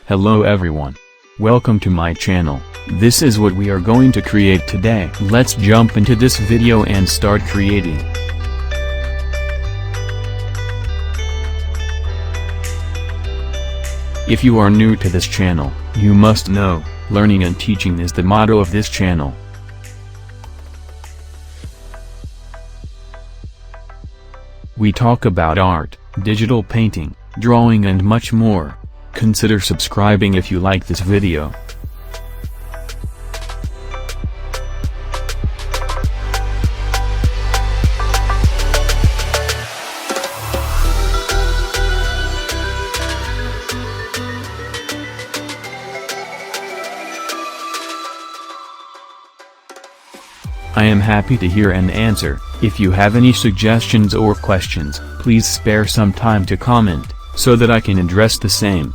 Hello everyone. Welcome to my channel. This is what we are going to create today. Let's jump into this video and start creating. If you are new to this channel, you must know, learning and teaching is the motto of this channel. We talk about art, digital painting, drawing and much more. Consider subscribing if you like this video. I am happy to hear and answer. If you have any suggestions or questions, please spare some time to comment, so that I can address the same.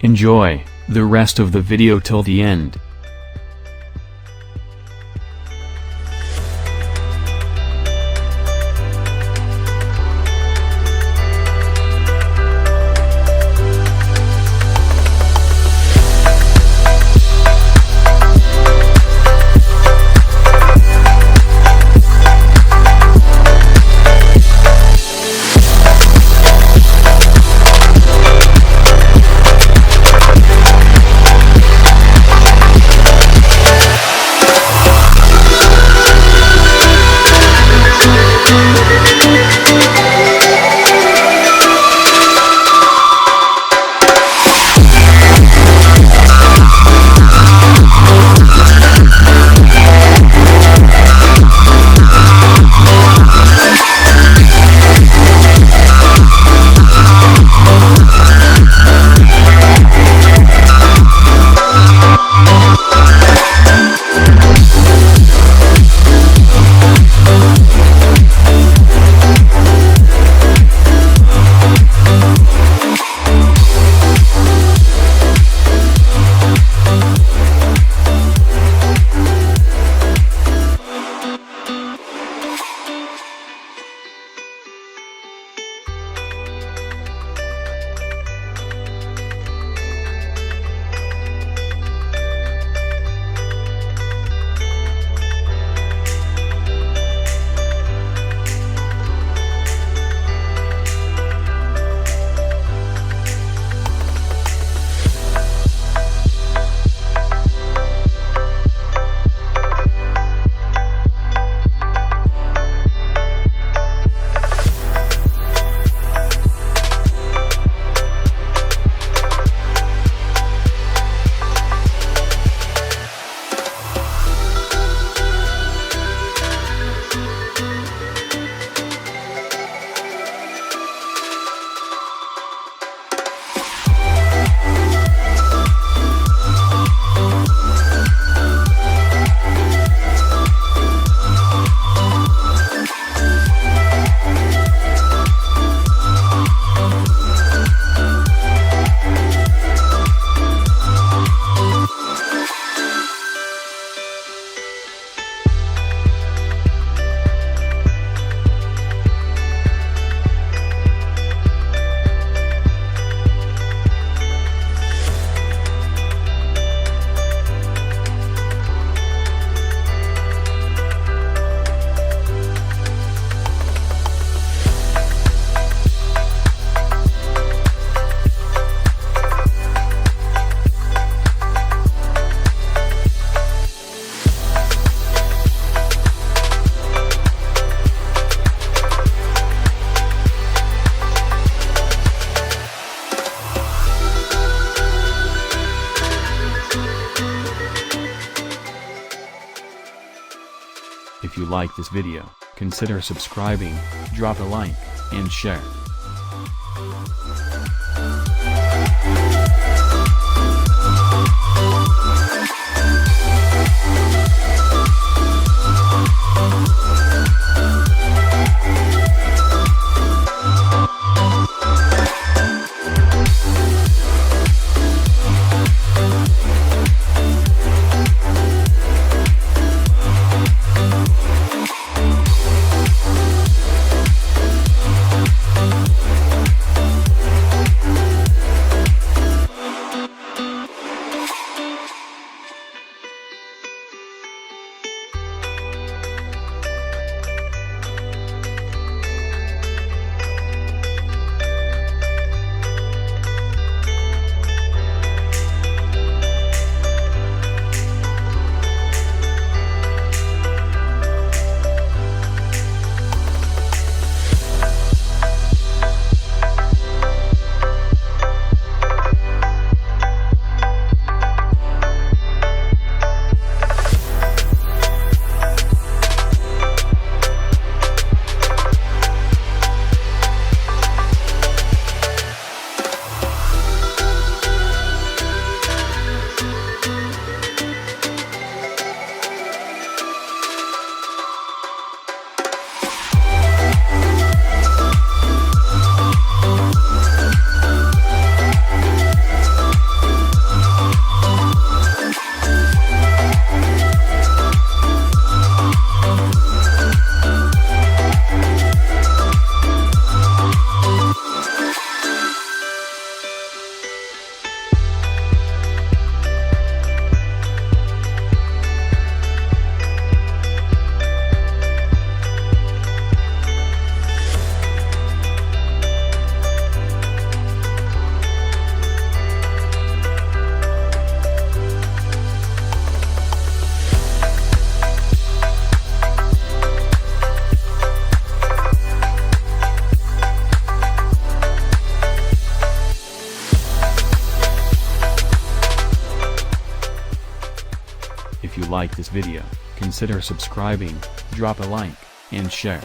Enjoy the rest of the video till the end. If you like this video, consider subscribing, drop a like, and share. like this video, consider subscribing, drop a like, and share.